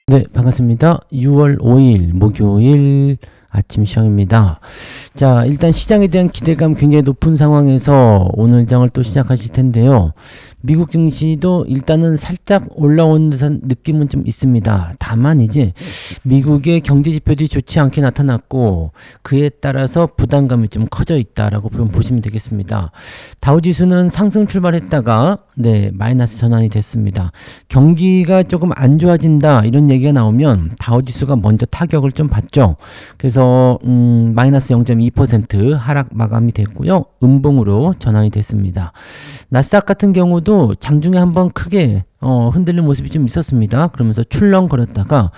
네, 반갑습니다. 6월 5일 목요일 아침 시황입니다. 자, 일단 시장에 대한 기대감 굉장히 높은 상황에서 오늘 장을 또 시작하실 텐데요. 미국 증시도 일단은 살짝 올라온 듯한 느낌은 좀 있습니다. 다만 이제 미국의 경제 지표들이 좋지 않게 나타났고 그에 따라서 부담감이 좀 커져 있다라고 보시면 되겠습니다. 다우지수는 상승 출발했다가 마이너스 전환이 됐습니다. 경기가 조금 안 좋아진다 이런 얘기가 나오면 다우지수가 먼저 타격을 좀 받죠. 그래서 마이너스 0.2% 하락 마감이 됐고요. 음봉으로 전환이 됐습니다. 나스닥 같은 경우도 장중에 한번 크게 흔들리는 모습이 좀 있었습니다. 그러면서 출렁거렸다가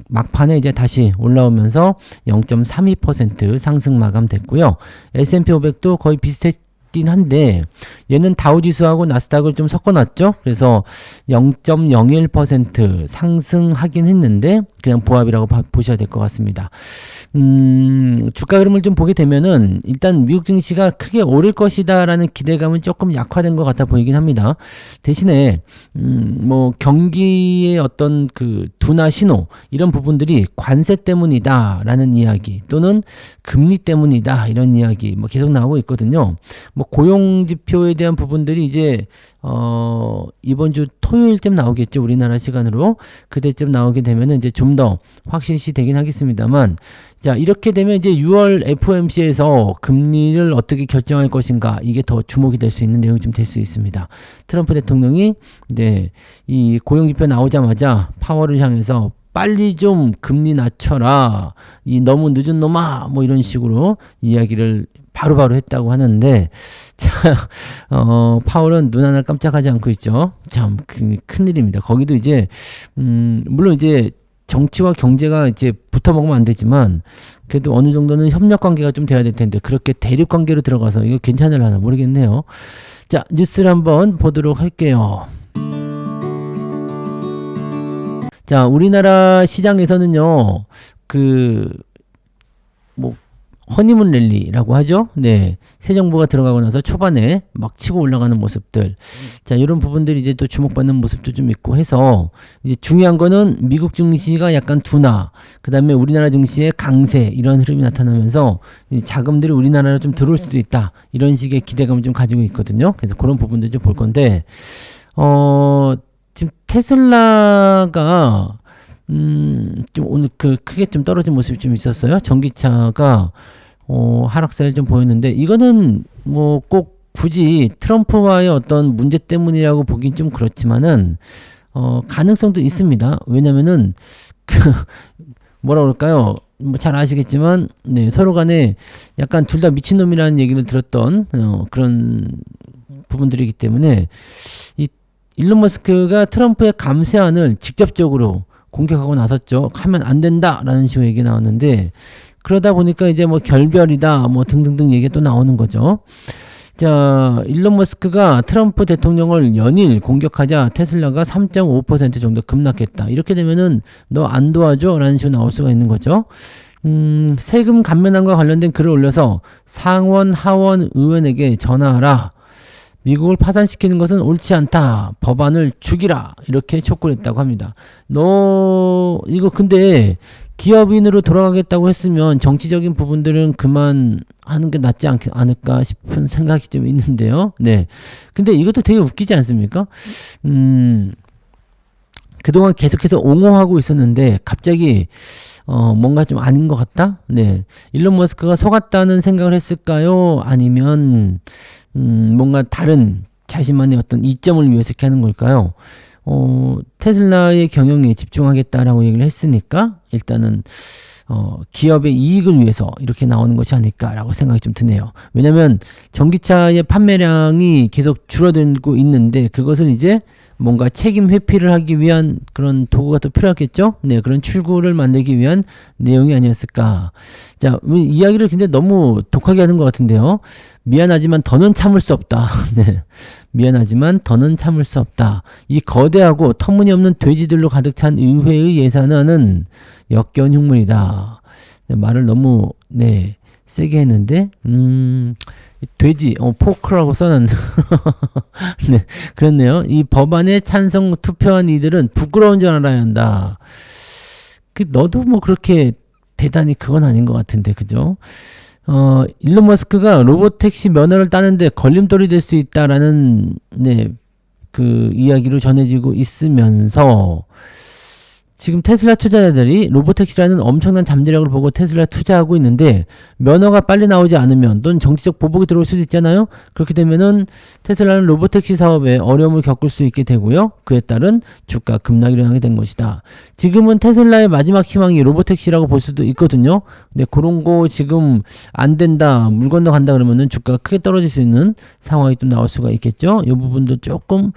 막판에 이제 다시 올라오면서 0.32% 상승 마감됐고요. S&P 500도 거의 비슷했긴 한데 얘는 다우지수하고 나스닥을 좀 섞어놨죠. 그래서 0.01% 상승하긴 했는데 그냥 보합이라고 보셔야 될 것 같습니다. 주가 흐름을 좀 보게 되면은 일단 미국 증시가 크게 오를 것이다라는 기대감은 조금 약화된 것 같아 보이긴 합니다. 대신에 뭐 경기의 어떤 그 둔화 신호 이런 부분들이 관세 때문이다라는 이야기 또는 금리 때문이다 이런 이야기 뭐 계속 나오고 있거든요. 뭐 고용 지표에 대한 부분들이 이제 이번 주 토요일쯤 나오겠죠. 우리나라 시간으로. 그때쯤 나오게 되면은 이제 좀 더 확실시 되긴 하겠습니다만 자, 이렇게 되면 이제 6월 FOMC에서 금리를 어떻게 결정할 것인가 이게 더 주목이 될 수 있는 내용이 좀 될 수 있습니다. 트럼프 대통령이 이제 이 고용지표 나오자마자 파월을 향해서 빨리 좀 금리 낮춰라. 이 너무 늦은 놈아. 뭐 이런 식으로 이야기를 바로바로 했다고 하는데, 자, 파월은 눈 하나 깜짝하지 않고 있죠. 참, 큰일입니다. 거기도 이제, 물론 이제 정치와 경제가 이제 붙어 먹으면 안 되지만, 그래도 어느 정도는 협력 관계가 좀 돼야 될 텐데, 그렇게 대립 관계로 들어가서 이거 괜찮을라나 모르겠네요. 자, 뉴스를 한번 보도록 할게요. 자, 우리나라 시장에서는요, 허니문 랠리라고 하죠. 네. 새 정부가 들어가고 나서 초반에 막 치고 올라가는 모습들. 자, 이런 부분들이 이제 또 주목받는 모습도 좀 있고 해서 이제 중요한 거는 미국 증시가 약간 둔화, 그 다음에 우리나라 증시의 강세 이런 흐름이 나타나면서 자금들이 우리나라로 좀 들어올 수도 있다. 이런 식의 기대감을 좀 가지고 있거든요. 그래서 그런 부분들 좀 볼 건데, 지금 테슬라가 좀 오늘 크게 좀 떨어진 모습이 좀 있었어요. 전기차가 하락세를 좀 보였는데 이거는 뭐 꼭 굳이 트럼프와의 어떤 문제 때문이라고 보긴 좀 그렇지만은 가능성도 있습니다. 왜냐면은 뭐라 그럴까요? 뭐 잘 아시겠지만 서로 간에 약간 둘 다 미친놈이라는 얘기를 들었던 그런 부분들이기 때문에 이 일론 머스크가 트럼프의 감세안을 직접적으로 공격하고 나섰죠. 하면 안 된다라는 식으로 얘기 나왔는데 그러다 보니까 이제 뭐 결별이다 뭐 등등등 얘기가 또 나오는 거죠. 자, 일론 머스크가 트럼프 대통령을 연일 공격하자 테슬라가 3.5% 정도 급락했다. 이렇게 되면은 너 안 도와줘? 라는 식으로 나올 수가 있는 거죠. 세금 감면안과 관련된 글을 올려서 상원, 하원 의원에게 전화하라. 미국을 파산시키는 것은 옳지 않다. 법안을 죽이라. 이렇게 촉구를 했다고 합니다. 너 이거 근데 기업인으로 돌아가겠다고 했으면 정치적인 부분들은 그만하는 게 낫지 않을까 싶은 생각이 좀 있는데요. 네. 근데 이것도 되게 웃기지 않습니까? 그동안 계속해서 옹호하고 있었는데 갑자기 뭔가 좀 아닌 것 같다? 네. 일론 머스크가 속았다는 생각을 했을까요? 아니면 뭔가 다른 자신만의 어떤 이점을 위해서 이렇게 하는 걸까요? 테슬라의 경영에 집중하겠다라고 얘기를 했으니까 일단은 기업의 이익을 위해서 이렇게 나오는 것이 아닐까라고 생각이 좀 드네요. 왜냐하면 전기차의 판매량이 계속 줄어들고 있는데 그것을 이제 뭔가 책임 회피를 하기 위한 그런 도구가 또 필요하겠죠? 네, 그런 출구를 만들기 위한 내용이 아니었을까. 자, 이야기를 근데 너무 독하게 하는 것 같은데요. 미안하지만 더는 참을 수 없다. 네. 미안하지만 더는 참을 수 없다. 이 거대하고 터무니없는 돼지들로 가득 찬 의회의 예산안은 역겨운 흉물이다. 네, 말을 너무, 세게 했는데, 돼지, 포크라고 써놨네. 네, 그렇네요. 이 법안에 찬성 투표한 이들은 부끄러운 줄 알아야 한다. 너도 뭐 그렇게 대단히 그건 아닌 것 같은데, 그죠? 일론 머스크가 로봇택시 면허를 따는데 걸림돌이 될 수 있다라는, 네, 그 이야기로 전해지고 있으면서, 지금 테슬라 투자자들이 로보택시라는 엄청난 잠재력을 보고 테슬라 투자하고 있는데 면허가 빨리 나오지 않으면 또는 정치적 보복이 들어올 수도 있잖아요. 그렇게 되면은 테슬라는 로보택시 사업에 어려움을 겪을 수 있게 되고요. 그에 따른 주가 급락이 일어나게 된 것이다. 지금은 테슬라의 마지막 희망이 로보택시라고 볼 수도 있거든요. 근데 그런 거 지금 안 된다, 물 건너 간다 그러면은 주가가 크게 떨어질 수 있는 상황이 또 나올 수가 있겠죠. 이 부분도 조금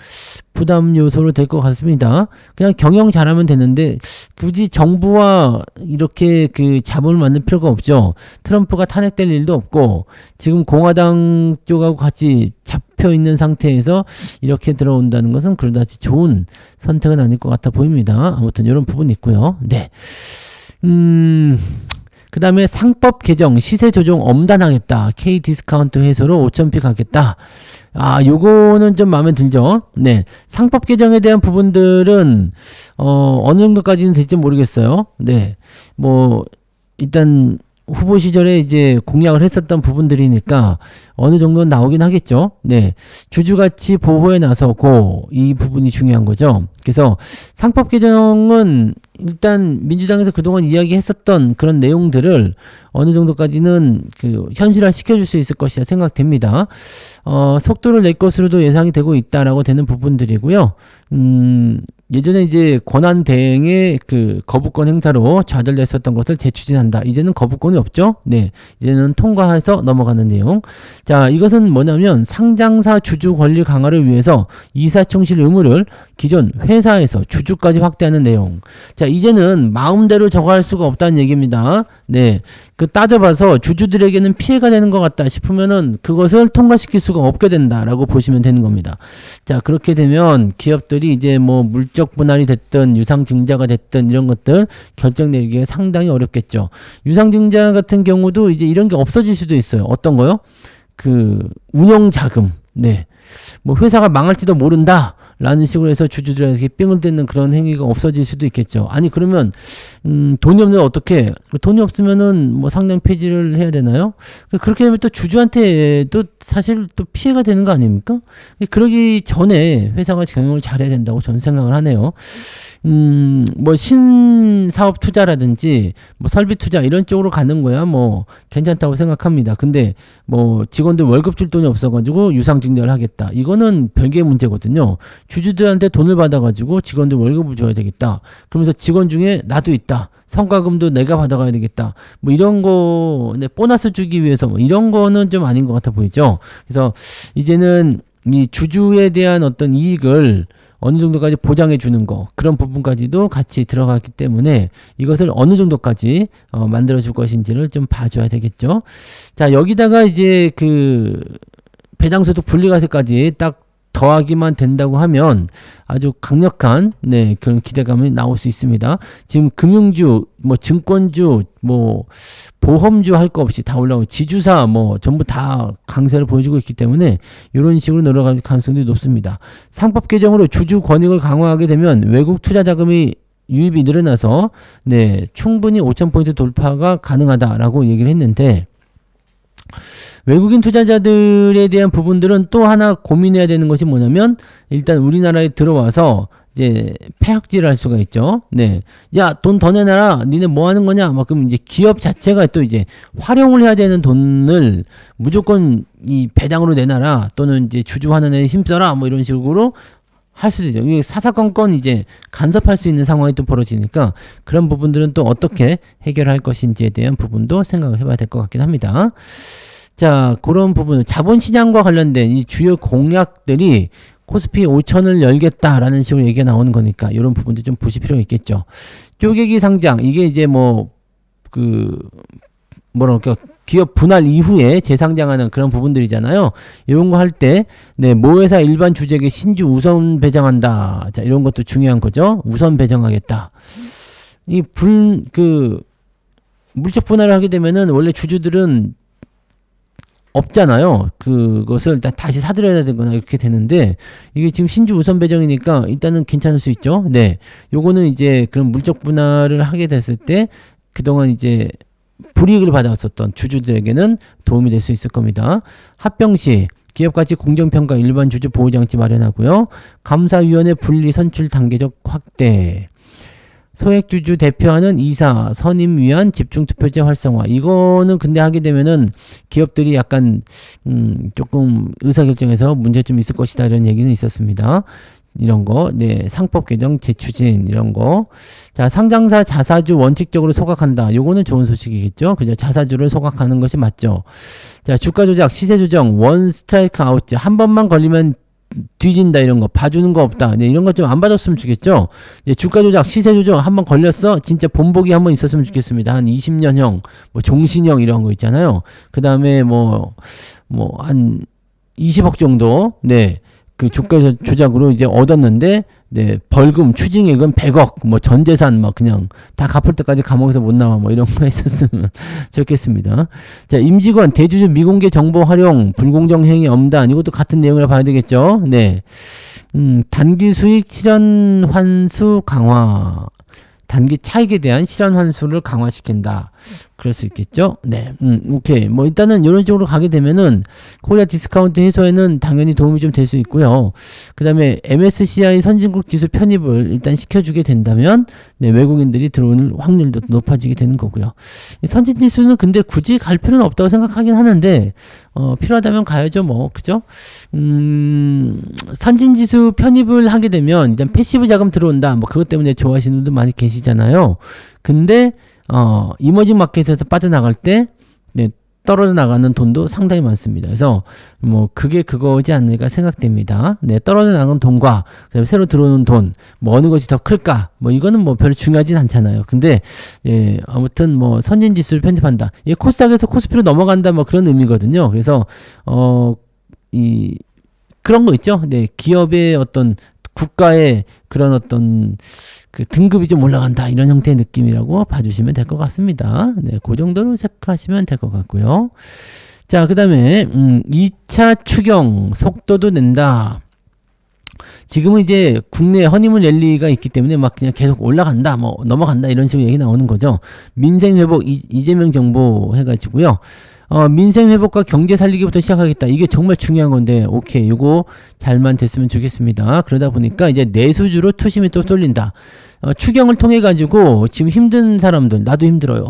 부담 요소로 될 것 같습니다. 그냥 경영 잘하면 되는데 굳이 정부와 이렇게 그 자본을 만들 필요가 없죠. 트럼프가 탄핵될 일도 없고 지금 공화당 쪽하고 같이 잡혀 있는 상태에서 이렇게 들어온다는 것은 그다지 좋은 선택은 아닐 것 같아 보입니다. 아무튼 이런 부분이 있고요. 네. 그 다음에 상법 개정 시세 조정 엄단하겠다. K 디스카운트 해소로 5,000피 가겠다. 요거는 좀 마음에 들죠. 네. 상법 개정에 대한 부분들은, 어느 정도까지는 될지 모르겠어요. 네. 뭐, 일단, 후보 시절에 이제 공약을 했었던 부분들이니까 어느 정도는 나오긴 하겠죠. 네. 주주가치 보호에 나서고 이 부분이 중요한 거죠. 그래서 상법 개정은 일단 민주당에서 그동안 이야기했었던 그런 내용들을 어느 정도까지는 그 현실화 시켜줄 수 있을 것이라 생각됩니다. 속도를 낼 것으로도 예상이 되고 있다라고 되는 부분들이고요. 예전에 이제 권한 대행의 그 거부권 행사로 좌절됐었던 것을 재추진한다. 이제는 거부권이 없죠. 네. 이제는 통과해서 넘어가는 내용. 자, 이것은 뭐냐면 상장사 주주 권리 강화를 위해서 이사충실 의무를 기존 회사에서 주주까지 확대하는 내용. 자, 이제는 마음대로 저거 할 수가 없다는 얘기입니다. 네. 그 따져봐서 주주들에게는 피해가 되는 것 같다 싶으면은 그것을 통과시킬 수가 없게 된다라고 보시면 되는 겁니다. 자, 그렇게 되면 기업들이 이제 뭐 물적 분할이 됐든 유상증자가 됐든 이런 것들 결정 내리기가 상당히 어렵겠죠. 유상증자 같은 경우도 이제 이런 게 없어질 수도 있어요. 어떤 거요? 그 운영자금. 네. 뭐 회사가 망할지도 모른다. 라는 식으로 해서 주주들에게 삥을 뜯는 그런 행위가 없어질 수도 있겠죠. 아니 그러면 돈이 없는데 어떻게? 돈이 없으면은 뭐 상장 폐지를 해야 되나요? 그렇게 되면 또 주주한테도 사실 또 피해가 되는 거 아닙니까? 그러기 전에 회사가 경영을 잘해야 된다고 저는 생각을 하네요. 뭐 신사업 투자라든지 뭐 설비 투자 이런 쪽으로 가는 거야 뭐 괜찮다고 생각합니다. 근데 뭐 직원들 월급 줄 돈이 없어가지고 유상증자를 하겠다. 이거는 별개의 문제거든요. 주주들한테 돈을 받아가지고 직원들 월급을 줘야 되겠다. 그러면서 직원 중에 나도 있다. 성과금도 내가 받아가야 되겠다. 뭐 이런 거, 네, 보너스 주기 위해서 뭐 이런 거는 좀 아닌 것 같아 보이죠. 그래서 이제는 이 주주에 대한 어떤 이익을 어느 정도까지 보장해 주는 거 그런 부분까지도 같이 들어갔기 때문에 이것을 어느 정도까지 만들어 줄 것인지를 좀 봐줘야 되겠죠. 자, 여기다가 이제 그 배당소득 분리과세까지 딱 더하기만 된다고 하면 아주 강력한 네 그런 기대감이 나올 수 있습니다. 지금 금융주, 뭐 증권주, 뭐 보험주 할 거 없이 다 올라오고 지주사 뭐 전부 다 강세를 보여주고 있기 때문에 이런 식으로 늘어갈 가능성이 높습니다. 상법 개정으로 주주 권익을 강화하게 되면 외국 투자 자금이 유입이 늘어나서 네 충분히 5,000포인트 돌파가 가능하다라고 얘기를 했는데 외국인 투자자들에 대한 부분들은 또 하나 고민해야 되는 것이 뭐냐면 일단 우리나라에 들어와서 이제 폐악질을 할 수가 있죠. 네. 야, 돈 더 내놔라. 니네 뭐 하는 거냐? 막 그럼 이제 기업 자체가 또 이제 활용을 해야 되는 돈을 무조건 이 배당으로 내놔라. 또는 이제 주주 환원에 힘써라. 뭐 이런 식으로 할 수도 있죠. 이게 사사건건 이제 간섭할 수 있는 상황이 또 벌어지니까 그런 부분들은 또 어떻게 해결할 것인지에 대한 부분도 생각을 해봐야 될 것 같긴 합니다. 자, 그런 부분, 자본시장과 관련된 이 주요 공약들이 코스피 5천을 열겠다라는 식으로 얘기가 나오는 거니까 이런 부분도 좀 보실 필요가 있겠죠. 쪼개기 상장, 이게 이제 뭐, 뭐랄까, 기업 분할 이후에 재상장하는 그런 부분들이잖아요. 이런 거 할 때, 네, 모회사 일반 주주에게 신주 우선 배정한다. 자, 이런 것도 중요한 거죠. 우선 배정하겠다. 물적 분할을 하게 되면은 원래 주주들은 없잖아요. 그것을 다시 사들여야 되거나 이렇게 되는데 이게 지금 신주 우선 배정이니까 일단은 괜찮을 수 있죠. 네. 요거는 이제 그런 물적 분할을 하게 됐을 때 그동안 이제 불이익을 받아왔었던 주주들에게는 도움이 될 수 있을 겁니다. 합병 시 기업가치 공정평가 일반 주주 보호장치 마련하고요. 감사위원회 분리 선출 단계적 확대. 소액주주 대표하는 이사 선임 위한 집중투표제 활성화. 이거는 근데 하게 되면은 기업들이 약간 조금 의사결정에서 문제점이 있을 것이다 이런 얘기는 있었습니다. 이런 거, 네, 상법 개정 재추진 이런 거. 자, 상장사 자사주 원칙적으로 소각한다. 요거는 좋은 소식이겠죠. 그죠? 자사주를 소각하는 것이 맞죠. 자, 주가 조작, 시세 조정, 원 스트라이크 아웃. 한 번만 걸리면 뒤진다 이런 거 봐주는 거 없다. 네, 이런 거 좀 안 받았으면 좋겠죠. 네, 주가 조작, 시세 조정 한번 걸렸어. 진짜 본보기 한번 있었으면 좋겠습니다. 한 20년형, 뭐 종신형 이런 거 있잖아요. 그 다음에 뭐 한 20억 정도, 네, 그 주가 조작으로 이제 얻었는데, 네, 벌금 추징액은 100억, 뭐 전 재산 막 그냥 다 갚을 때까지 감옥에서 못 나와 뭐 이런 거 했었으면 좋겠습니다. 자, 임직원 대주주 미공개 정보 활용 불공정 행위 엄단 이것도 같은 내용을 봐야 되겠죠. 네, 단기 수익 실현 환수 강화. 단기 차익에 대한 실현 환수를 강화시킨다. 그럴 수 있겠죠? 네. 오케이. 뭐 일단은 이런 쪽으로 가게 되면은 코리아 디스카운트 해소에는 당연히 도움이 좀 될 수 있고요. 그다음에 MSCI 선진국 지수 편입을 일단 시켜주게 된다면 네, 외국인들이 들어오는 확률도 높아지게 되는 거고요. 선진 지수는 근데 굳이 갈 필요는 없다고 생각하긴 하는데 필요하다면 가야죠, 뭐. 그죠? 선진 지수 편입을 하게 되면 일단 패시브 자금 들어온다. 뭐 그것 때문에 좋아하시는 분들 많이 계시잖아요. 근데 이머징 마켓에서 빠져나갈 때, 네, 떨어져 나가는 돈도 상당히 많습니다. 그래서, 뭐, 그게 그거지 않을까 생각됩니다. 네, 떨어져 나가는 돈과, 그다음에 새로 들어오는 돈, 뭐, 어느 것이 더 클까? 뭐, 이거는 뭐, 별로 중요하진 않잖아요. 근데, 예, 아무튼 뭐, 선진 지수를 편입한다. 예, 코스닥에서 코스피로 넘어간다, 뭐, 그런 의미거든요. 그래서, 그런 거 있죠? 네, 기업의 어떤, 국가의 그런 어떤, 그 등급이 좀 올라간다 이런 형태의 느낌이라고 봐주시면 될 것 같습니다. 네, 그 정도로 체크하시면 될 것 같고요. 자, 그 다음에 2차 추경 속도도 낸다. 지금은 이제 국내 허니문 랠리가 있기 때문에 막 그냥 계속 올라간다, 뭐 넘어간다 이런 식으로 얘기 나오는 거죠. 민생 회복 이재명 정부 해가지고요. 민생 회복과 경제 살리기부터 시작하겠다. 이게 정말 중요한 건데, 오케이. 요거 잘만 됐으면 좋겠습니다. 그러다 보니까 이제 내수주로 투심이 또 쏠린다. 추경을 통해 가지고 지금 힘든 사람들, 나도 힘들어요.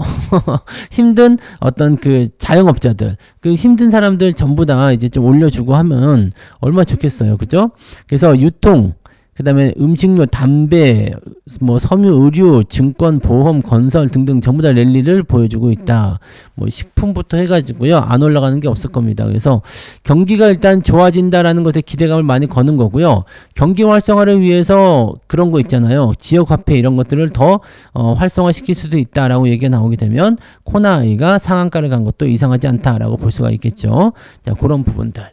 힘든 어떤 그 자영업자들, 그 힘든 사람들 전부 다 이제 좀 올려주고 하면 얼마나 좋겠어요. 그죠? 그래서 유통, 그 다음에 음식료, 담배, 뭐 섬유, 의류, 증권, 보험, 건설 등등 전부 다 랠리를 보여주고 있다. 뭐 식품부터 해가지고요. 안 올라가는 게 없을 겁니다. 그래서 경기가 일단 좋아진다라는 것에 기대감을 많이 거는 거고요. 경기 활성화를 위해서 그런 거 있잖아요. 지역화폐 이런 것들을 더 활성화시킬 수도 있다라고 얘기가 나오게 되면 코나아이가 상한가를 간 것도 이상하지 않다라고 볼 수가 있겠죠. 자, 그런 부분들.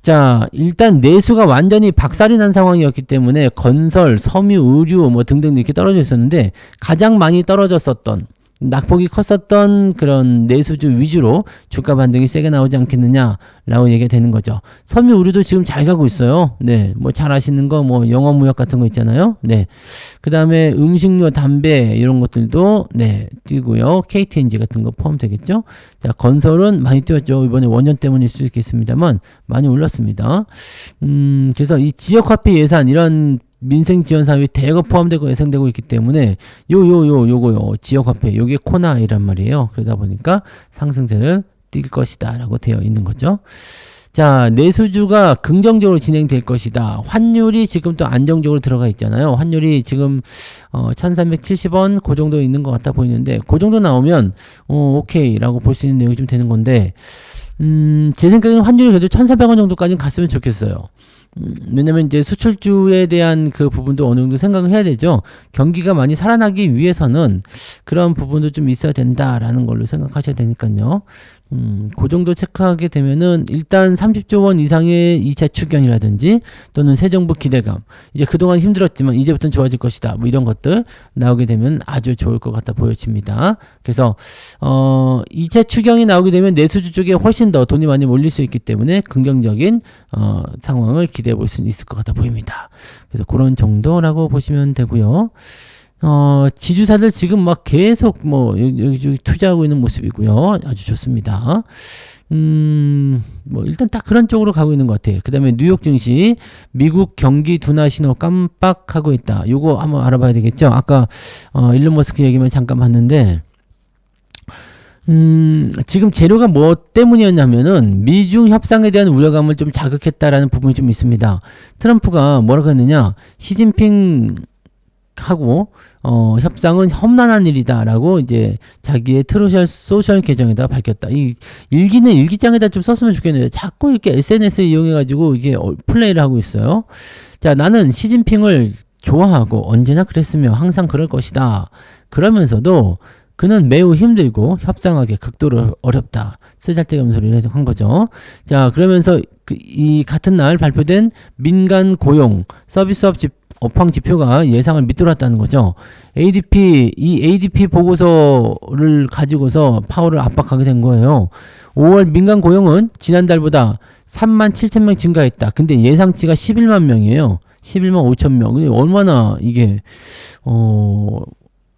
자, 일단 내수가 완전히 박살이 난 상황이었기 때문에 건설, 섬유, 의류 뭐 등등 이렇게 떨어져 있었는데 가장 많이 떨어졌었던 낙폭이 컸었던 그런 내수주 위주로 주가 반등이 세게 나오지 않겠느냐라고 얘기가 되는 거죠. 섬유 의류도 지금 잘 가고 있어요. 네, 뭐 잘 아시는 거 뭐 영어무역 같은 거 있잖아요. 네, 그 다음에 음식료, 담배 이런 것들도 네 뛰고요. KTNG 같은 거 포함되겠죠. 자, 건설은 많이 뛰었죠. 이번에 원년 때문일 수 있겠습니다만 많이 올랐습니다. 그래서 이 지역화폐 예산 이런 민생 지원 사업이 대거 포함되고 예상되고 있기 때문에 요거요 지역화폐 요게 코나이란 말이에요. 그러다 보니까 상승세를 띌 것이다라고 되어 있는 거죠. 자, 내수주가 긍정적으로 진행될 것이다. 환율이 지금 또 안정적으로 들어가 있잖아요. 환율이 지금 1370원 그 정도 있는 것 같아 보이는데 그 정도 나오면 오케이라고 볼 수 있는 내용이 좀 되는 건데 제 생각에는 환율이 그래도 1400원 정도까지는 갔으면 좋겠어요. 왜냐면 이제 수출주에 대한 그 부분도 어느 정도 생각을 해야 되죠. 경기가 많이 살아나기 위해서는 그런 부분도 좀 있어야 된다라는 걸로 생각하셔야 되니까요. 그 정도 체크하게 되면은 일단 30조 원 이상의 2차 추경이라든지 또는 새 정부 기대감, 이제 그동안 힘들었지만 이제부터는 좋아질 것이다, 뭐 이런 것들 나오게 되면 아주 좋을 것 같아 보여집니다. 그래서 2차 추경이 나오게 되면 내수주 쪽에 훨씬 더 돈이 많이 몰릴 수 있기 때문에 긍정적인 상황을 기대해 볼 수 있을 것 같아 보입니다. 그래서 그런 정도라고 보시면 되고요. 지주사들 지금 막 계속 여기 투자하고 있는 모습이고요. 아주 좋습니다. 일단 딱 그런 쪽으로 가고 있는 것 같아요. 그 다음에 뉴욕 증시, 미국 경기 둔화 신호 깜빡하고 있다. 요거 한번 알아봐야 되겠죠. 아까, 일론 머스크 얘기만 잠깐 봤는데, 지금 재료가 뭐 때문이었냐면은 미중 협상에 대한 우려감을 좀 자극했다라는 부분이 좀 있습니다. 트럼프가 뭐라고 했느냐, 시진핑 하고 협상은 험난한 일이다라고 이제 자기의 트루셜 소셜 계정에다 밝혔다. 이 일기는 일기장에다 좀 썼으면 좋겠는데 자꾸 이렇게 SNS 이용해 가지고 이게 플레이를 하고 있어요. 자, 나는 시진핑을 좋아하고 언제나 그랬으며 항상 그럴 것이다. 그러면서도 그는 매우 힘들고 협상하기 극도로 어렵다. 쓰잘데기 소리를 한 거죠. 자, 그러면서 이 같은 날 발표된 민간 고용 서비스업 업황 지표가 예상을 밑돌았다는 거죠. 이 ADP 보고서를 가지고서 파월을 압박하게 된 거예요. 5월 민간 고용은 지난달보다 3만 7천 명 증가했다. 근데 예상치가 11만 명이에요. 11만 5천 명. 얼마나 이게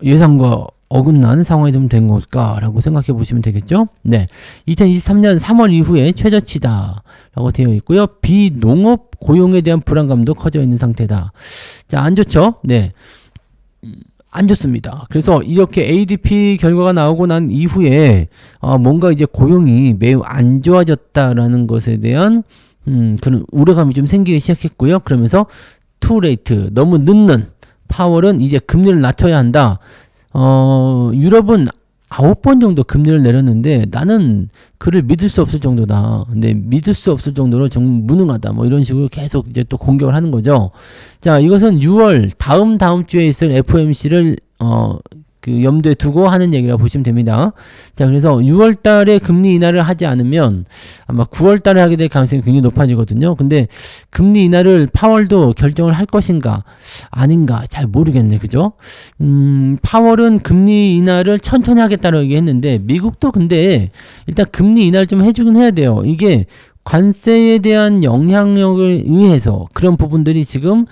예상과 어긋난 상황이 좀 된 걸까라고 생각해 보시면 되겠죠. 네, 2023년 3월 이후에 최저치다라고 되어 있고요. 비농업 고용에 대한 불안감도 커져 있는 상태다. 자, 안 좋죠? 네, 안 좋습니다. 그래서 이렇게 ADP 결과가 나오고 난 이후에 뭔가 이제 고용이 매우 안 좋아졌다라는 것에 대한 그런 우려감이 좀 생기기 시작했고요. 그러면서 투 레이트, 너무 늦는 파월은 이제 금리를 낮춰야 한다. 유럽은 9번 정도 금리를 내렸는데 나는 그를 믿을 수 없을 정도다. 근데 믿을 수 없을 정도로 정말 무능하다. 뭐 이런 식으로 계속 이제 또 공격을 하는 거죠. 자, 이것은 6월 다음 주에 있을 FOMC를 그 염두에 두고 하는 얘기라고 보시면 됩니다. 자, 그래서 6월 달에 금리 인하를 하지 않으면 아마 9월 달에 하게 될 가능성이 굉장히 높아지거든요. 근데 금리 인하를 파월도 결정을 할 것인가 아닌가 잘 모르겠네. 그죠? 파월은 금리 인하를 천천히 하겠다고 얘기했는데 미국도 근데 일단 금리 인하를 좀 해주긴 해야 돼요. 이게 관세에 대한 영향력을 의해서 그런 부분들이 지금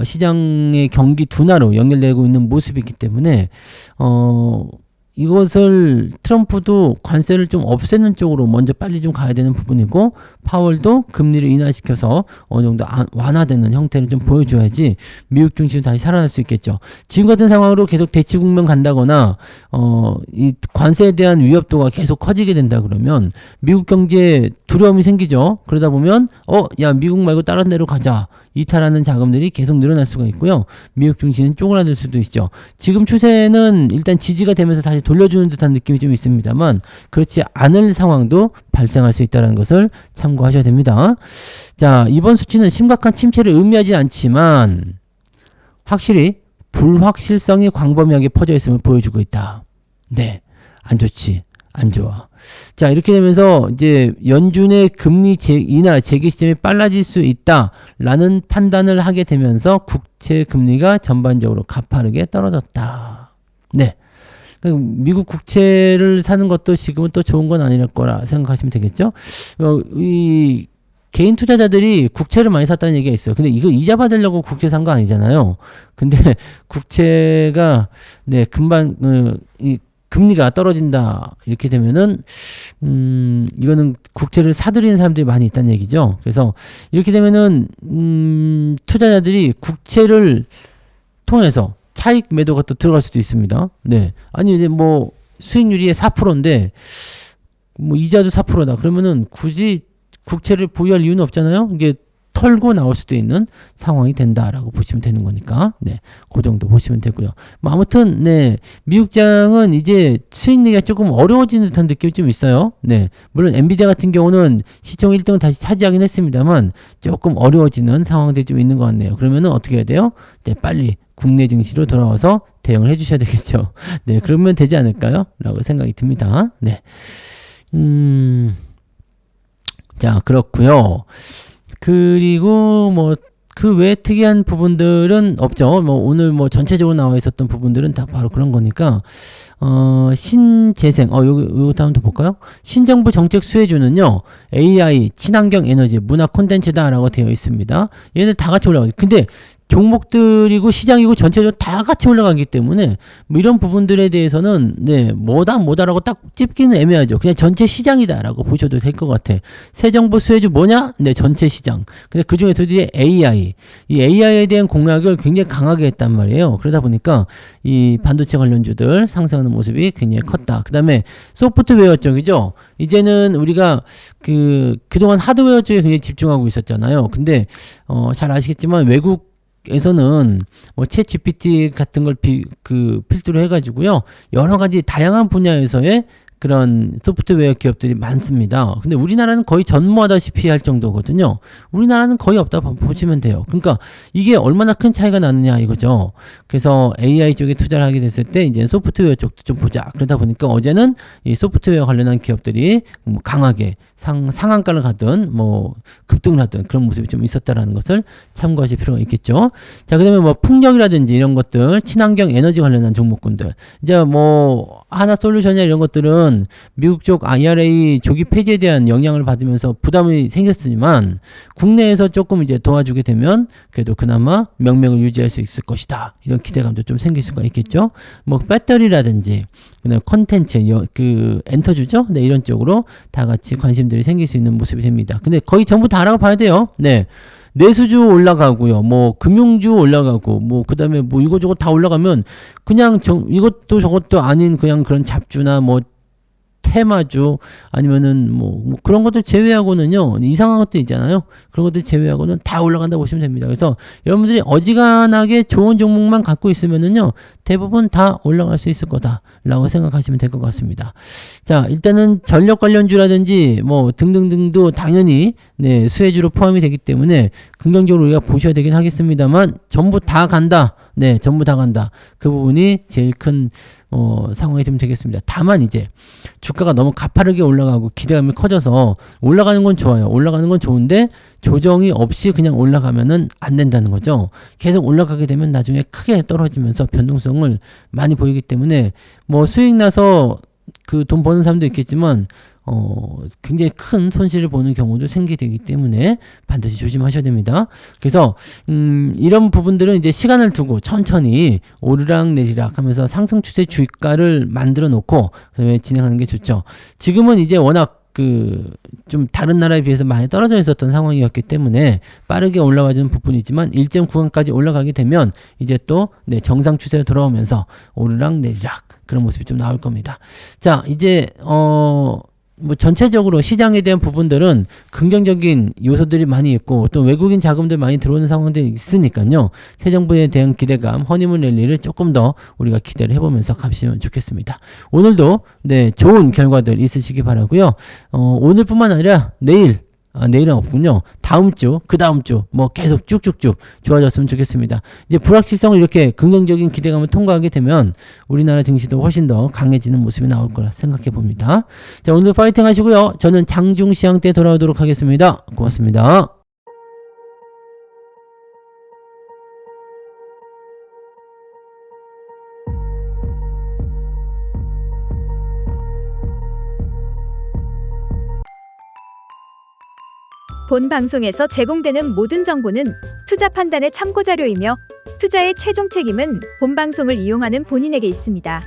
시장의 경기 둔화로 연결되고 있는 모습이기 때문에 이것을 트럼프도 관세를 좀 없애는 쪽으로 먼저 빨리 좀 가야 되는 부분이고 파월도 금리를 인하시켜서 어느 정도 완화되는 형태를 좀 보여줘야지 미국 증시는 다시 살아날 수 있겠죠. 지금 같은 상황으로 계속 대치 국면 간다거나 이 관세에 대한 위협도가 계속 커지게 된다 그러면 미국 경제에 두려움이 생기죠. 그러다 보면 야, 미국 말고 다른 데로 가자. 이탈하는 자금들이 계속 늘어날 수가 있고요. 미국 증시는 쪼그라들 수도 있죠. 지금 추세는 일단 지지가 되면서 다시 돌려주는 듯한 느낌이 좀 있습니다만 그렇지 않을 상황도 발생할 수 있다는 것을 참고하셔야 됩니다. 자, 이번 수치는 심각한 침체를 의미하지 않지만 확실히 불확실성이 광범위하게 퍼져 있음을 보여주고 있다. 네, 안 좋지. 안 좋아. 자, 이렇게 되면서 이제 연준의 금리 인하 재개 시점이 빨라질 수 있다라는 판단을 하게 되면서 국채 금리가 전반적으로 가파르게 떨어졌다. 네. 미국 국채를 사는 것도 지금은 또 좋은 건 아닐 거라 생각하시면 되겠죠. 이 개인 투자자들이 국채를 많이 샀다는 얘기가 있어요. 근데 이거 이자 받으려고 국채 산 거 아니잖아요. 근데 국채가 네, 금방 이 금리가 떨어진다 이렇게 되면은 이거는 국채를 사들이는 사람들이 많이 있다는 얘기죠. 그래서 이렇게 되면은 투자자들이 국채를 통해서 차익 매도가 또 들어갈 수도 있습니다. 네, 아니 이제 뭐 수익률이 4%인데 뭐 이자도 4%다. 그러면은 굳이 국채를 보유할 이유는 없잖아요. 이게 털고 나올 수도 있는 상황이 된다라고 보시면 되는 거니까 네, 그 정도 보시면 되고요. 뭐 아무튼 네, 미국장은 이제 수익 내기가 조금 어려워지는 듯한 느낌이 좀 있어요. 네, 물론 엔비디아 같은 경우는 시총 1등을 다시 차지하긴 했습니다만 조금 어려워지는 상황들이 좀 있는 것 같네요. 그러면은 어떻게 해야 돼요? 네, 빨리 국내 증시로 돌아와서 대응을 해주셔야 되겠죠. 네, 그러면 되지 않을까요? 라고 생각이 듭니다. 네. 자, 그렇고요. 그리고 뭐 그 외에 특이한 부분들은 없죠. 뭐 오늘 뭐 전체적으로 나와 있었던 부분들은 다 바로 그런 거니까 신재생 요거 한번 더 볼까요? 신정부 정책 수혜주는요 AI, 친환경 에너지, 문화 콘텐츠다라고 되어 있습니다. 얘네들 다 같이 올라가죠. 근데 종목들이고 시장이고 전체적으로 다 같이 올라가기 때문에 뭐 이런 부분들에 대해서는 뭐다라고 딱 찝기는 애매하죠. 그냥 전체 시장이다라고 보셔도 될 것 같아. 새 정부 수혜주 뭐냐? 네, 전체 시장. 근데 그 중에서도 이제 AI, 이 AI에 대한 공략을 굉장히 강하게 했단 말이에요. 그러다 보니까 이 반도체 관련주들 상승하는 모습이 굉장히 컸다. 그 다음에 소프트웨어 쪽이죠. 이제는 우리가 그동안 하드웨어 쪽에 굉장히 집중하고 있었잖아요. 근데 잘 아시겠지만 외국에서는 뭐 챗 GPT 같은 걸 필두로 해가지고요 여러 가지 다양한 분야에서의 그런 소프트웨어 기업들이 많습니다. 근데 우리나라는 거의 전무하다시피 할 정도거든요. 우리나라는 거의 없다 보시면 돼요. 그러니까 이게 얼마나 큰 차이가 나느냐 이거죠. 그래서 AI 쪽에 투자를 하게 됐을 때 이제 소프트웨어 쪽도 좀 보자. 그러다 보니까 어제는 이 소프트웨어 관련한 기업들이 강하게 상한가를 가든 뭐 급등을 하든 그런 모습이 좀 있었다라는 것을 참고하실 필요가 있겠죠. 자, 그다음에 뭐 풍력이라든지 이런 것들, 친환경 에너지 관련한 종목군들, 이제 뭐 하나솔루션이나 이런 것들은 미국 쪽 IRA 조기 폐지에 대한 영향을 받으면서 부담이 생겼지만 국내에서 조금 이제 도와주게 되면 그래도 그나마 명맥을 유지할 수 있을 것이다. 이런 기대감도 좀 생길 수가 있겠죠. 뭐 배터리라든지 그다음에 콘텐츠 엔터주죠. 네, 이런 쪽으로 다 같이 관심들이 생길 수 있는 모습이 됩니다. 근데 거의 전부 다라고 봐야 돼요. 네. 내수주 올라가고요. 뭐 금융주 올라가고 뭐 그다음에 뭐 이거저거 다 올라가면 그냥 이것도 저것도 아닌 그냥 그런 잡주나 뭐 테마주 아니면은 뭐 그런 것들 제외하고는요 이상한 것들 있잖아요. 그런 것들 제외하고는 다 올라간다 보시면 됩니다. 그래서 여러분들이 어지간하게 좋은 종목만 갖고 있으면은요 대부분 다 올라갈 수 있을 거다라고 생각하시면 될 것 같습니다. 자, 일단은 전력 관련주라든지 뭐 등등등도 당연히 네, 수혜주로 포함이 되기 때문에 긍정적으로 우리가 보셔야 되긴 하겠습니다만 전부 다 간다. 네, 전부 다 간다. 그 부분이 제일 큰 상황이 좀 되겠습니다. 다만 이제 주가가 너무 가파르게 올라가고 기대감이 커져서 올라가는 건 좋아요. 올라가는 건 좋은데 조정이 없이 그냥 올라가면은 안 된다는 거죠. 계속 올라가게 되면 나중에 크게 떨어지면서 변동성을 많이 보이기 때문에 뭐 수익 나서 그 돈 버는 사람도 있겠지만 굉장히 큰 손실을 보는 경우도 생기기 때문에 반드시 조심하셔야 됩니다. 그래서 이런 부분들은 이제 시간을 두고 천천히 오르락 내리락 하면서 상승 추세 주가를 만들어 놓고 그다음에 진행하는 게 좋죠. 지금은 이제 워낙 좀 다른 나라에 비해서 많이 떨어져 있었던 상황이었기 때문에 빠르게 올라와주는 부분이지만 일정 구간까지 올라가게 되면 이제 또 정상 추세로 돌아오면서 오르락 내리락 그런 모습이 좀 나올 겁니다. 자, 이제 뭐 전체적으로 시장에 대한 부분들은 긍정적인 요소들이 많이 있고 또 외국인 자금들 많이 들어오는 상황들이 있으니까요. 새 정부에 대한 기대감, 허니문 랠리를 조금 더 우리가 기대를 해보면서 가시면 좋겠습니다. 오늘도 좋은 결과들 있으시기 바라고요. 오늘뿐만 아니라 내일은 없군요. 다음 주, 그 다음 주, 뭐 계속 쭉쭉쭉 좋아졌으면 좋겠습니다. 이제 불확실성을 이렇게 긍정적인 기대감을 통과하게 되면 우리나라 증시도 훨씬 더 강해지는 모습이 나올 거라 생각해 봅니다. 자, 오늘 파이팅 하시고요. 저는 장중 시황 때 돌아오도록 하겠습니다. 고맙습니다. 본 방송에서 제공되는 모든 정보는 투자 판단의 참고 자료이며 투자의 최종 책임은 본 방송을 이용하는 본인에게 있습니다.